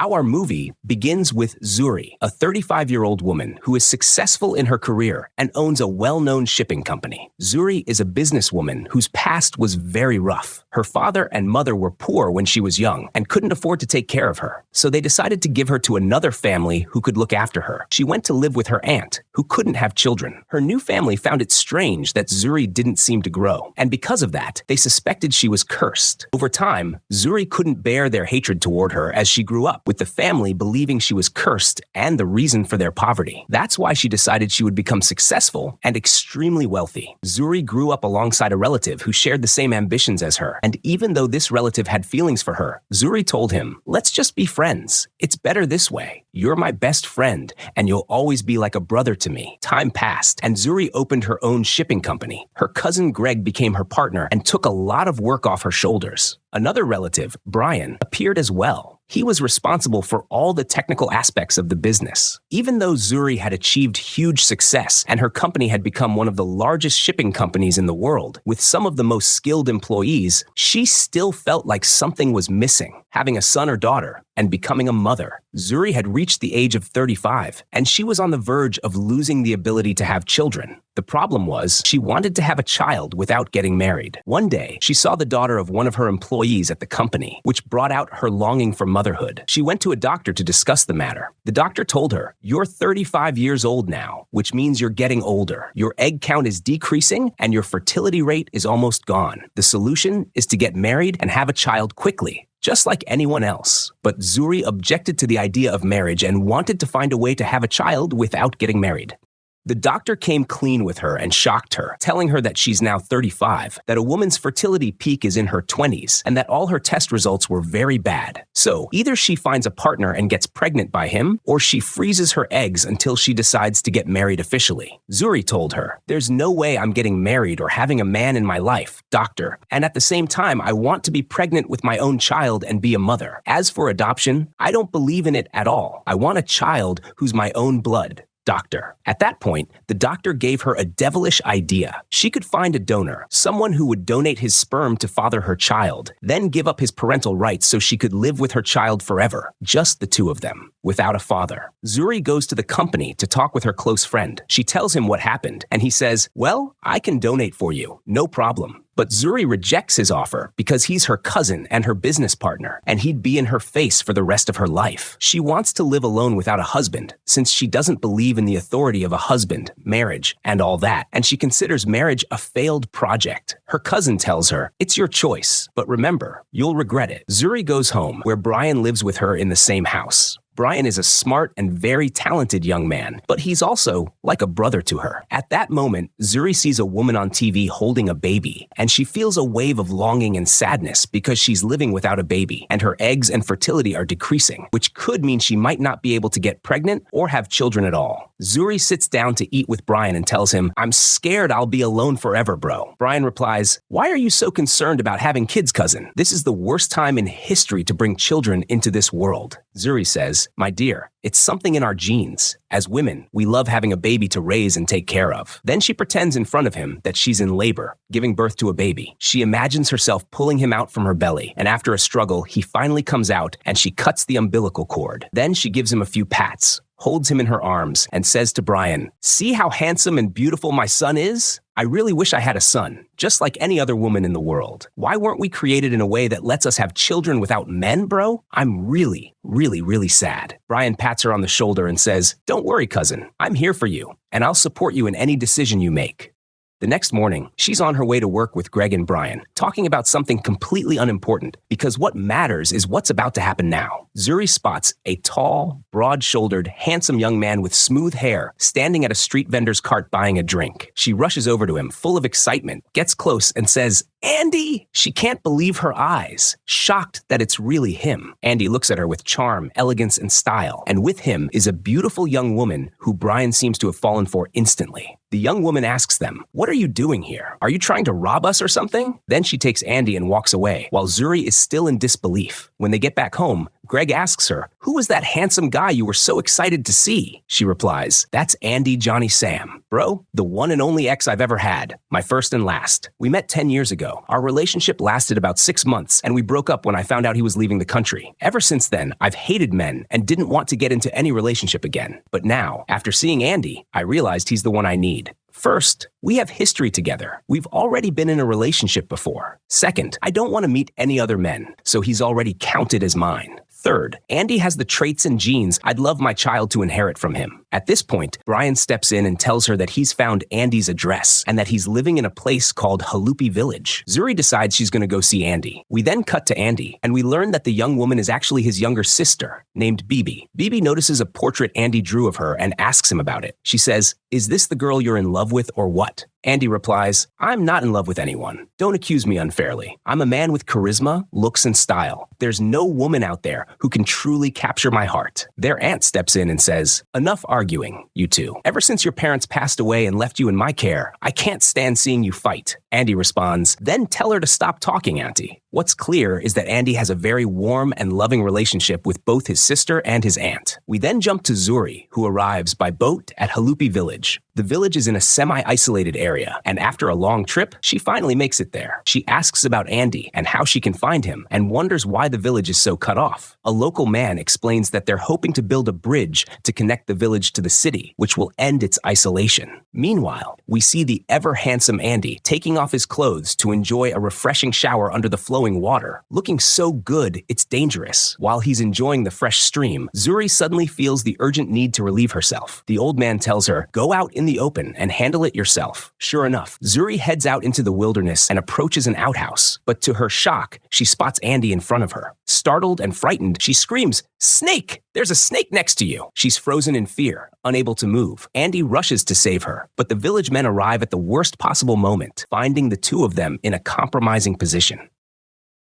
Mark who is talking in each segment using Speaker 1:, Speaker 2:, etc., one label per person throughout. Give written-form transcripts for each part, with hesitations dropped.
Speaker 1: Our movie begins with Zuri, a 35-year-old woman who is successful in her career and owns a well-known shipping company. Zuri is a businesswoman whose past was very rough. Her father and mother were poor when she was young and couldn't afford to take care of her, so they decided to give her to another family who could look after her. She went to live with her aunt, who couldn't have children. Her new family found it strange that Zuri didn't seem to grow, and because of that, they suspected she was cursed. Over time, Zuri couldn't bear their hatred toward her as she grew up, with the family believing she was cursed and the reason for their poverty. That's why she decided she would become successful and extremely wealthy. Zuri grew up alongside a relative who shared the same ambitions as her, and even though this relative had feelings for her, Zuri told him, "Let's just be friends. It's better this way. You're my best friend, and you'll always be like a brother to me." Time passed, and Zuri opened her own shipping company. Her cousin Greg became her partner and took a lot of work off her shoulders. Another relative, Brian, appeared as well. He was responsible for all the technical aspects of the business. Even though Zuri had achieved huge success and her company had become one of the largest shipping companies in the world, with some of the most skilled employees, she still felt like something was missing. Having a son or daughter and becoming a mother. Zuri had reached the age of 35, and she was on the verge of losing the ability to have children. The problem was, she wanted to have a child without getting married. One day, she saw the daughter of one of her employees at the company, which brought out her longing for motherhood. She went to a doctor to discuss the matter. The doctor told her, "You're 35 years old now, which means you're getting older. Your egg count is decreasing, and your fertility rate is almost gone. The solution is to get married and have a child quickly, just like anyone else." But Zuri objected to the idea of marriage and wanted to find a way to have a child without getting married. The doctor came clean with her and shocked her, telling her that she's now 35, that a woman's fertility peak is in her 20s, and that all her test results were very bad. So either she finds a partner and gets pregnant by him, or she freezes her eggs until she decides to get married officially. Zuri told her, "There's no way I'm getting married or having a man in my life, doctor, and at the same time, I want to be pregnant with my own child and be a mother. As for adoption, I don't believe in it at all. I want a child who's my own blood, doctor." At that point, the doctor gave her a devilish idea. She could find a donor, someone who would donate his sperm to father her child, then give up his parental rights so she could live with her child forever, just the two of them, without a father. Zuri goes to the company to talk with her close friend. She tells him what happened, and he says, "Well, I can donate for you, no problem." But Zuri rejects his offer because he's her cousin and her business partner, and he'd be in her face for the rest of her life. She wants to live alone without a husband, since she doesn't believe in the authority of a husband, marriage, and all that, and she considers marriage a failed project. Her cousin tells her, "It's your choice, but remember, you'll regret it." Zuri goes home, where Brian lives with her in the same house. Brian is a smart and very talented young man, but he's also like a brother to her. At that moment, Zuri sees a woman on TV holding a baby, and she feels a wave of longing and sadness because she's living without a baby, and her eggs and fertility are decreasing, which could mean she might not be able to get pregnant or have children at all. Zuri sits down to eat with Brian and tells him, "I'm scared I'll be alone forever, bro." Brian replies, "Why are you so concerned about having kids, cousin? This is the worst time in history to bring children into this world." Zuri says, "My dear, it's something in our genes. As women, we love having a baby to raise and take care of." Then she pretends in front of him that she's in labor, giving birth to a baby. She imagines herself pulling him out from her belly, and after a struggle, he finally comes out and she cuts the umbilical cord. Then she gives him a few pats, holds him in her arms, and says to Brian, "See how handsome and beautiful my son is? I really wish I had a son, just like any other woman in the world. Why weren't we created in a way that lets us have children without men, bro? I'm really, really, really sad." Brian pats her on the shoulder and says, "Don't worry, cousin. I'm here for you, and I'll support you in any decision you make." The next morning, she's on her way to work with Greg and Brian, talking about something completely unimportant, because what matters is what's about to happen now. Zuri spots a tall, broad-shouldered, handsome young man with smooth hair standing at a street vendor's cart buying a drink. She rushes over to him, full of excitement, gets close, and says, "Andy!" She can't believe her eyes, shocked that it's really him. Andy looks at her with charm, elegance, and style, and with him is a beautiful young woman who Brian seems to have fallen for instantly. The young woman asks them, "What are you doing here? Are you trying to rob us or something?" Then she takes Andy and walks away, while Zuri is still in disbelief. When they get back home, Greg asks her, "Who was that handsome guy you were so excited to see?" She replies, "That's Andy Johnny Sam. Bro, the one and only ex I've ever had. My first and last. We met 10 years ago. Our relationship lasted about 6 months, and we broke up when I found out he was leaving the country. Ever since then, I've hated men and didn't want to get into any relationship again. But now, after seeing Andy, I realized he's the one I need. First, we have history together. We've already been in a relationship before. Second, I don't want to meet any other men, so he's already counted as mine. Third, Andy has the traits and genes I'd love my child to inherit from him." At this point, Brian steps in and tells her that he's found Andy's address and that he's living in a place called Halupi Village. Zuri decides she's going to go see Andy. We then cut to Andy, and we learn that the young woman is actually his younger sister, named Bibi. Bibi notices a portrait Andy drew of her and asks him about it. She says, "Is this the girl you're in love with or what?" Andy replies, "I'm not in love with anyone. Don't accuse me unfairly. I'm a man with charisma, looks, and style. There's no woman out there who can truly capture my heart." Their aunt steps in and says, "Enough arguing, you two. Ever since your parents passed away and left you in my care, I can't stand seeing you fight." Andy responds, "Then tell her to stop talking, Auntie." What's clear is that Andy has a very warm and loving relationship with both his sister and his aunt. We then jump to Zuri, who arrives by boat at Halupi Village. The village is in a semi-isolated area, and after a long trip, she finally makes it there. She asks about Andy and how she can find him, and wonders why the village is so cut off. A local man explains that they're hoping to build a bridge to connect the village to the city, which will end its isolation. Meanwhile, we see the ever-handsome Andy taking off his clothes to enjoy a refreshing shower under the flowing water. Looking so good, it's dangerous. While he's enjoying the fresh stream, Zuri suddenly feels the urgent need to relieve herself. The old man tells her, "Go out in the open and handle it yourself." Sure enough, Zuri heads out into the wilderness and approaches an outhouse, but to her shock, she spots Andy in front of her. Startled and frightened, she screams, "Snake! There's a snake next to you!" She's frozen in fear, unable to move. Andy rushes to save her, but the village men arrive at the worst possible moment, finding the two of them in a compromising position.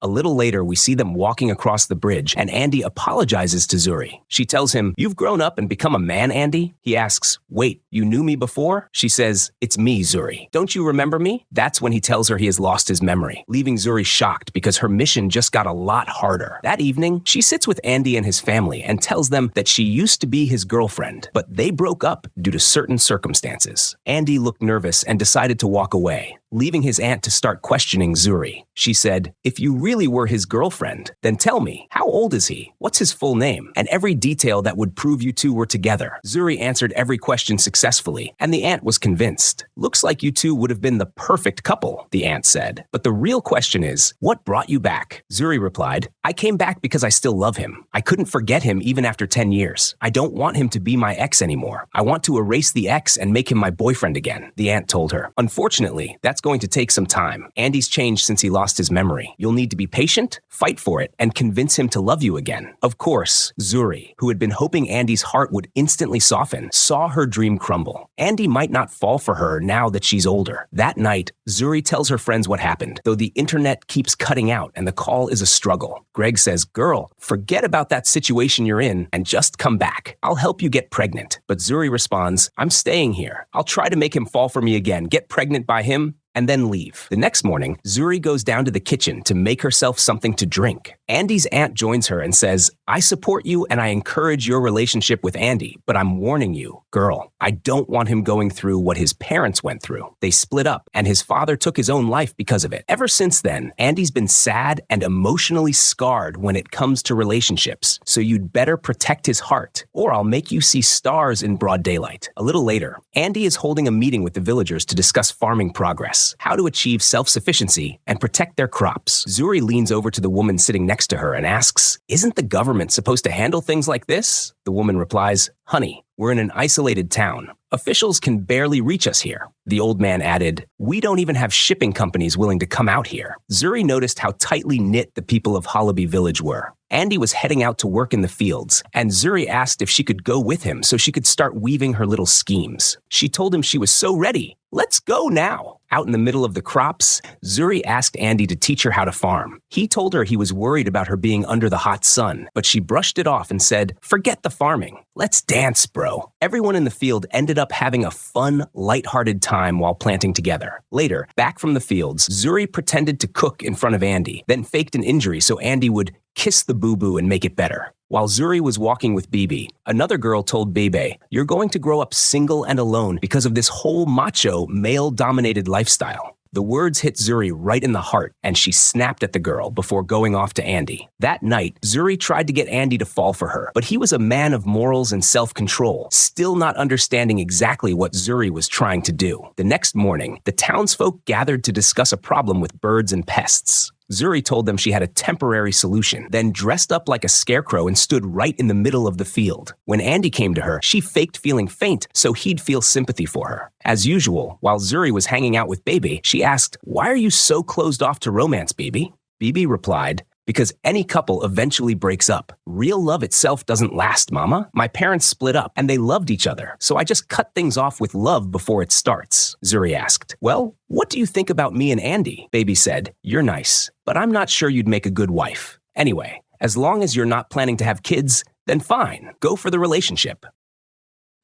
Speaker 1: A little later, we see them walking across the bridge, and Andy apologizes to Zuri. She tells him, "You've grown up and become a man, Andy?" He asks, "Wait, you knew me before?" She says, "It's me, Zuri. Don't you remember me?" That's when he tells her he has lost his memory, leaving Zuri shocked because her mission just got a lot harder. That evening, she sits with Andy and his family and tells them that she used to be his girlfriend, but they broke up due to certain circumstances. Andy looked nervous and decided to walk away, leaving his aunt to start questioning Zuri. She said, "If you really were his girlfriend, then tell me, how old is he? What's his full name? And every detail that would prove you two were together." Zuri answered every question successfully, and the aunt was convinced. "Looks like you two would have been the perfect couple," the aunt said. "But the real question is, what brought you back?" Zuri replied, "I came back because I still love him. I couldn't forget him even after 10 years. I don't want him to be my ex anymore. I want to erase the ex and make him my boyfriend again," the aunt told her. "Unfortunately, that's going to take some time. Andy's changed since he lost his memory. You'll need to be patient, fight for it, and convince him to love you again." Of course, Zuri, who had been hoping Andy's heart would instantly soften, saw her dream crumble. Andy might not fall for her now that she's older. That night, Zuri tells her friends what happened, though the internet keeps cutting out and the call is a struggle. Greg says, "Girl, forget about that situation you're in and just come back. I'll help you get pregnant." But Zuri responds, "I'm staying here. I'll try to make him fall for me again, get pregnant by him, and then leave." The next morning, Zuri goes down to the kitchen to make herself something to drink. Andy's aunt joins her and says, "I support you and I encourage your relationship with Andy, but I'm warning you, girl, I don't want him going through what his parents went through. They split up and his father took his own life because of it. Ever since then, Andy's been sad and emotionally scarred when it comes to relationships, so you'd better protect his heart, or I'll make you see stars in broad daylight." A little later, Andy is holding a meeting with the villagers to discuss farming progress, how to achieve self-sufficiency, and protect their crops. Zuri leans over to the woman sitting next to her and asks, "Isn't the government supposed to handle things like this?" The woman replies, "Honey, we're in an isolated town. Officials can barely reach us here." The old man added, "We don't even have shipping companies willing to come out here." Zuri noticed how tightly knit the people of Halupi village were. Andy was heading out to work in the fields, and Zuri asked if she could go with him so she could start weaving her little schemes. She told him she was so ready. "Let's go now." Out in the middle of the crops, Zuri asked Andy to teach her how to farm. He told her he was worried about her being under the hot sun, but she brushed it off and said, "Forget the farming. Let's dance, bro." Everyone in the field ended up having a fun, lighthearted time while planting together. Later, back from the fields, Zuri pretended to cook in front of Andy, then faked an injury so Andy would kiss the boo-boo and make it better. While Zuri was walking with Bibi, another girl told Bebe, you're going to grow up single and alone because of this whole macho, male-dominated lifestyle. The words hit Zuri right in the heart, and she snapped at the girl before going off to Andy. That night, Zuri tried to get Andy to fall for her, but he was a man of morals and self-control, still not understanding exactly what Zuri was trying to do. The next morning, the townsfolk gathered to discuss a problem with birds and pests. Zuri told them she had a temporary solution, then dressed up like a scarecrow and stood right in the middle of the field. When Andy came to her, she faked feeling faint so he'd feel sympathy for her. As usual, while Zuri was hanging out with Baby, she asked, why are you so closed off to romance, Bibi? Bibi replied, because any couple eventually breaks up. Real love itself doesn't last, Mama. My parents split up, and they loved each other, so I just cut things off with love before it starts. Zuri asked, well, what do you think about me and Andy? Baby said, you're nice, but I'm not sure you'd make a good wife. Anyway, as long as you're not planning to have kids, then fine, go for the relationship.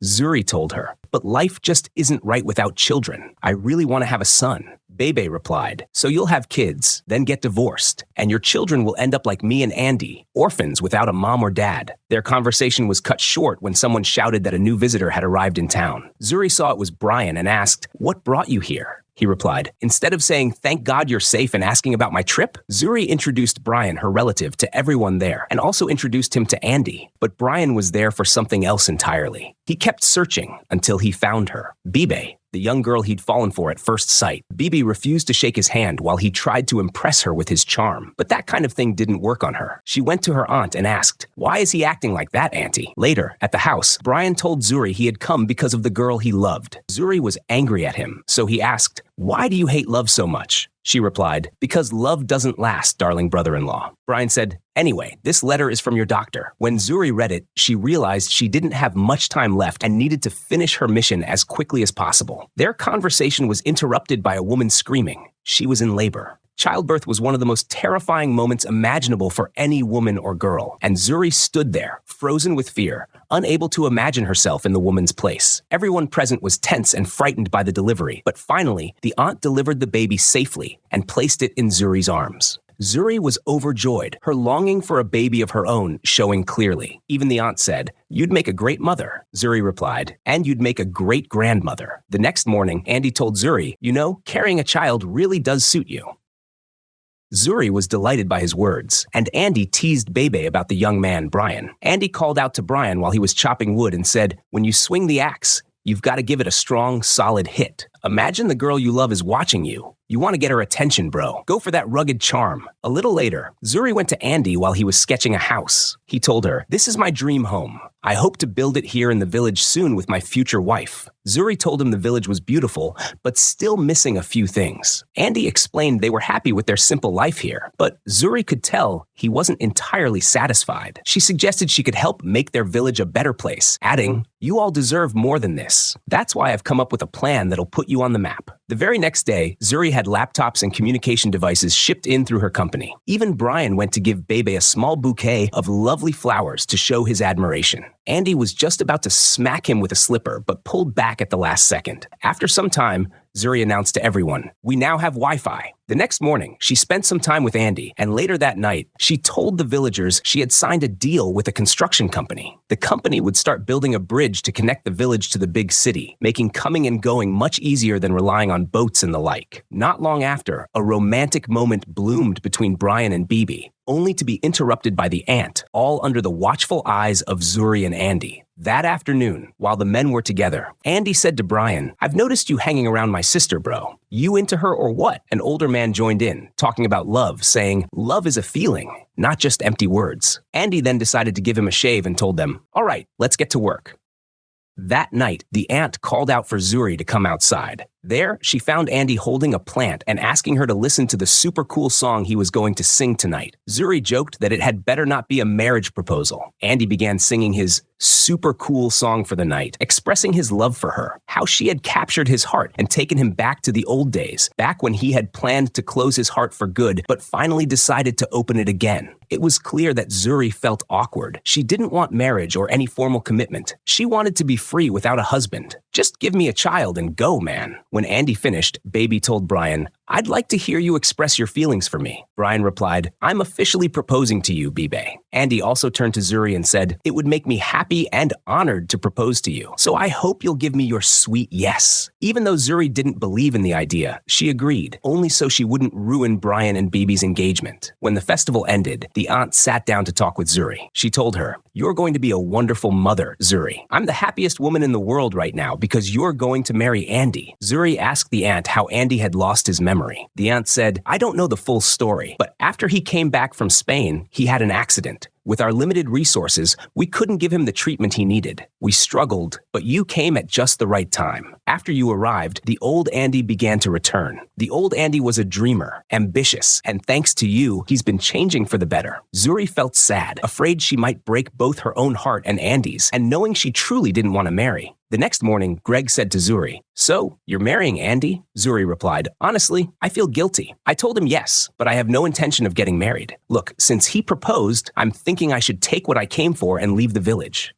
Speaker 1: Zuri told her, but life just isn't right without children. I really want to have a son. Bebe replied, so you'll have kids, then get divorced, and your children will end up like me and Andy, orphans without a mom or dad. Their conversation was cut short when someone shouted that a new visitor had arrived in town. Zuri saw it was Brian and asked, what brought you here? He replied, instead of saying, thank God you're safe and asking about my trip, Zuri introduced Brian, her relative, to everyone there and also introduced him to Andy. But Brian was there for something else entirely. He kept searching until he found her, Bibi, the young girl he'd fallen for at first sight. Bibi refused to shake his hand while he tried to impress her with his charm. But that kind of thing didn't work on her. She went to her aunt and asked, why is he acting like that, Auntie? Later, at the house, Brian told Zuri he had come because of the girl he loved. Zuri was angry at him, so he asked, why do you hate love so much? She replied, because love doesn't last, darling brother-in-law. Brian said, anyway, this letter is from your doctor. When Zuri read it, she realized she didn't have much time left and needed to finish her mission as quickly as possible. Their conversation was interrupted by a woman screaming. She was in labor. Childbirth was one of the most terrifying moments imaginable for any woman or girl, and Zuri stood there, frozen with fear, unable to imagine herself in the woman's place. Everyone present was tense and frightened by the delivery, but finally, the aunt delivered the baby safely and placed it in Zuri's arms. Zuri was overjoyed, her longing for a baby of her own showing clearly. Even the aunt said, you'd make a great mother, Zuri replied, and you'd make a great grandmother. The next morning, Andy told Zuri, you know, carrying a child really does suit you. Zuri was delighted by his words, and Andy teased Bebe about the young man, Brian. Andy called out to Brian while he was chopping wood and said, when you swing the axe, you've got to give it a strong, solid hit. Imagine the girl you love is watching you. You want to get her attention, bro. Go for that rugged charm. A little later, Zuri went to Andy while he was sketching a house. He told her, this is my dream home. I hope to build it here in the village soon with my future wife. Zuri told him the village was beautiful, but still missing a few things. Andy explained they were happy with their simple life here, but Zuri could tell he wasn't entirely satisfied. She suggested she could help make their village a better place, adding, you all deserve more than this. That's why I've come up with a plan that'll put you on the map. The very next day, Zuri had laptops and communication devices shipped in through her company. Even Brian went to give Bebe a small bouquet of lovely flowers to show his admiration. Andy was just about to smack him with a slipper, but pulled back at the last second. After some time, Zuri announced to everyone, we now have Wi-Fi. The next morning, she spent some time with Andy, and later that night, she told the villagers she had signed a deal with a construction company. The company would start building a bridge to connect the village to the big city, making coming and going much easier than relying on boats and the like. Not long after, a romantic moment bloomed between Brian and Bibi, only to be interrupted by the aunt, all under the watchful eyes of Zuri and Andy. That afternoon, while the men were together, Andy said to Brian, I've noticed you hanging around my sister, bro. You into her or what? An older man joined in, talking about love, saying, love is a feeling, not just empty words. Andy then decided to give him a shave and told them, all right, let's get to work. That night, the aunt called out for Zuri to come outside. There, she found Andy holding a plant and asking her to listen to the super cool song he was going to sing tonight. Zuri joked that it had better not be a marriage proposal. Andy began singing his super cool song for the night, expressing his love for her, how she had captured his heart and taken him back to the old days, back when he had planned to close his heart for good, but finally decided to open it again. It was clear that Zuri felt awkward. She didn't want marriage or any formal commitment. She wanted to be free without a husband. Just give me a child and go, man. When Andy finished, Baby told Brian, "I'd like to hear you express your feelings for me." Brian replied, "I'm officially proposing to you, Bibe." Andy also turned to Zuri and said, "It would make me happy and honored to propose to you, so I hope you'll give me your sweet yes." Even though Zuri didn't believe in the idea, she agreed, only so she wouldn't ruin Brian and Bibi's engagement. When the festival ended, the aunt sat down to talk with Zuri. She told her, "You're going to be a wonderful mother, Zuri. I'm the happiest woman in the world right now because you're going to marry Andy." Zuri asked the aunt how Andy had lost his memory. The aunt said, "I don't know the full story, but after he came back from Spain, he had an accident. With our limited resources, we couldn't give him the treatment he needed. We struggled, but you came at just the right time. After you arrived, the old Andy began to return. The old Andy was a dreamer, ambitious, and thanks to you, he's been changing for the better." Zuri felt sad, afraid she might break both her own heart and Andy's, and knowing she truly didn't want to marry. The next morning, Greg said to Zuri, "So, you're marrying Andy?" Zuri replied, "Honestly, I feel guilty. I told him yes, but I have no intention of getting married. Look, since he proposed, I'm thinking I should take what I came for and leave the village."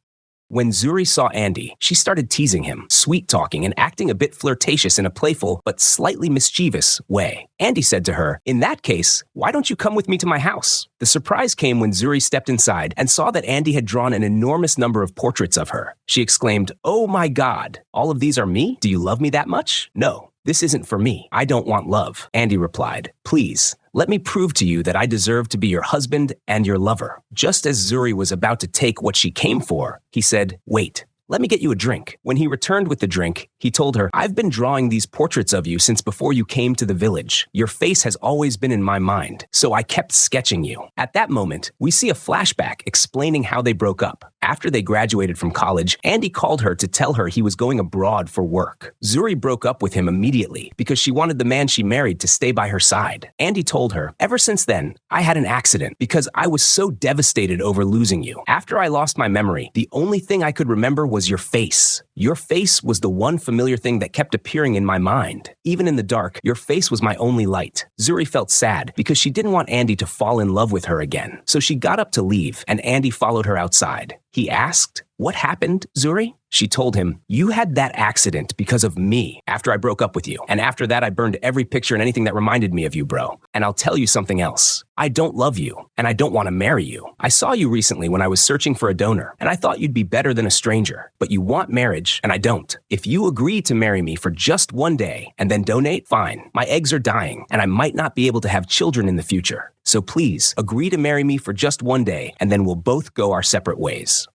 Speaker 1: When Zuri saw Andy, she started teasing him, sweet-talking and acting a bit flirtatious in a playful but slightly mischievous way. Andy said to her, "In that case, why don't you come with me to my house?" The surprise came when Zuri stepped inside and saw that Andy had drawn an enormous number of portraits of her. She exclaimed, "Oh my God, all of these are me? Do you love me that much?" "No, this isn't for me. I don't want love." Andy replied, "Please, let me prove to you that I deserve to be your husband and your lover." Just as Zuri was about to take what she came for, he said, "Wait, let me get you a drink." When he returned with the drink, he told her, "I've been drawing these portraits of you since before you came to the village. Your face has always been in my mind, so I kept sketching you." At that moment, we see a flashback explaining how they broke up. After they graduated from college, Andy called her to tell her he was going abroad for work. Zuri broke up with him immediately because she wanted the man she married to stay by her side. Andy told her, "Ever since then, I had an accident because I was so devastated over losing you. After I lost my memory, the only thing I could remember was your face. Your face was the one familiar thing that kept appearing in my mind. Even in the dark, your face was my only light." Zuri felt sad because she didn't want Andy to fall in love with her again. So she got up to leave, and Andy followed her outside. He asked, "What happened, Zuri?" She told him, "You had that accident because of me after I broke up with you. And after that, I burned every picture and anything that reminded me of you, bro. And I'll tell you something else. I don't love you, and I don't want to marry you. I saw you recently when I was searching for a donor, and I thought you'd be better than a stranger. But you want marriage, and I don't. If you agree to marry me for just one day and then donate, fine. My eggs are dying, and I might not be able to have children in the future. So please, agree to marry me for just one day, and then we'll both go our separate ways.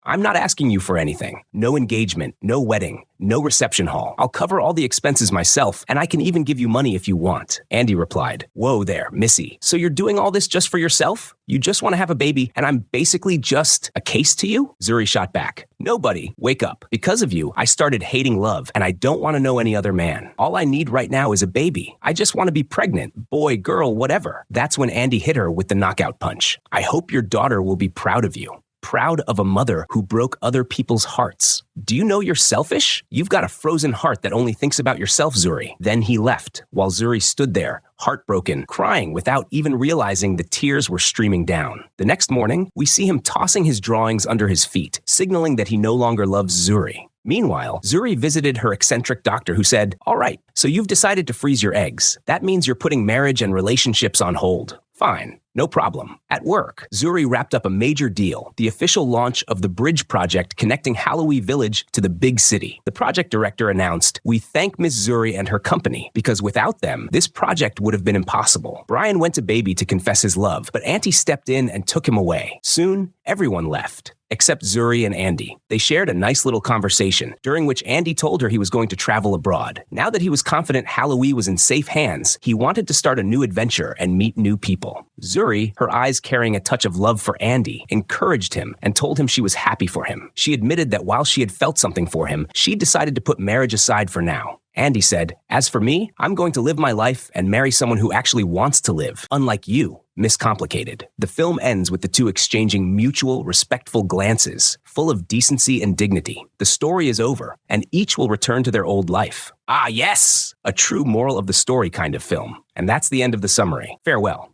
Speaker 1: I'm not asking you for anything. No engagement, no wedding, no reception hall. I'll cover all the expenses myself, and I can even give you money if you want." Andy replied, "Whoa there, Missy. So you're doing all this just for yourself? You just want to have a baby, and I'm basically just a case to you?" Zuri shot back, "Nobody, wake up. Because of you, I started hating love, and I don't want to know any other man. All I need right now is a baby. I just want to be pregnant, boy, girl, whatever." That's when Andy hit her with the knockout punch. "I hope your daughter will be proud of you. Proud of a mother who broke other people's hearts. Do you know you're selfish? You've got a frozen heart that only thinks about yourself, Zuri." Then he left, while Zuri stood there, heartbroken, crying without even realizing the tears were streaming down. The next morning, we see him tossing his drawings under his feet, signaling that he no longer loves Zuri. Meanwhile, Zuri visited her eccentric doctor who said, "All right, so you've decided to freeze your eggs. That means you're putting marriage and relationships on hold. Fine, no problem." At work, Zuri wrapped up a major deal, the official launch of the bridge project connecting Halupi village to the big city. The project director announced, "We thank Miss Zuri and her company, because without them, this project would have been impossible." Brian went to Baby to confess his love, but Auntie stepped in and took him away. Soon, everyone left. Except Zuri and Andy. They shared a nice little conversation, during which Andy told her he was going to travel abroad. Now that he was confident Halupi was in safe hands, he wanted to start a new adventure and meet new people. Zuri, her eyes carrying a touch of love for Andy, encouraged him and told him she was happy for him. She admitted that while she had felt something for him, she decided to put marriage aside for now. Andy said, "As for me, I'm going to live my life and marry someone who actually wants to live, unlike you, Miss Complicated." The film ends with the two exchanging mutual, respectful glances, full of decency and dignity. The story is over, and each will return to their old life. Ah, yes! A true moral of the story kind of film. And that's the end of the summary. Farewell.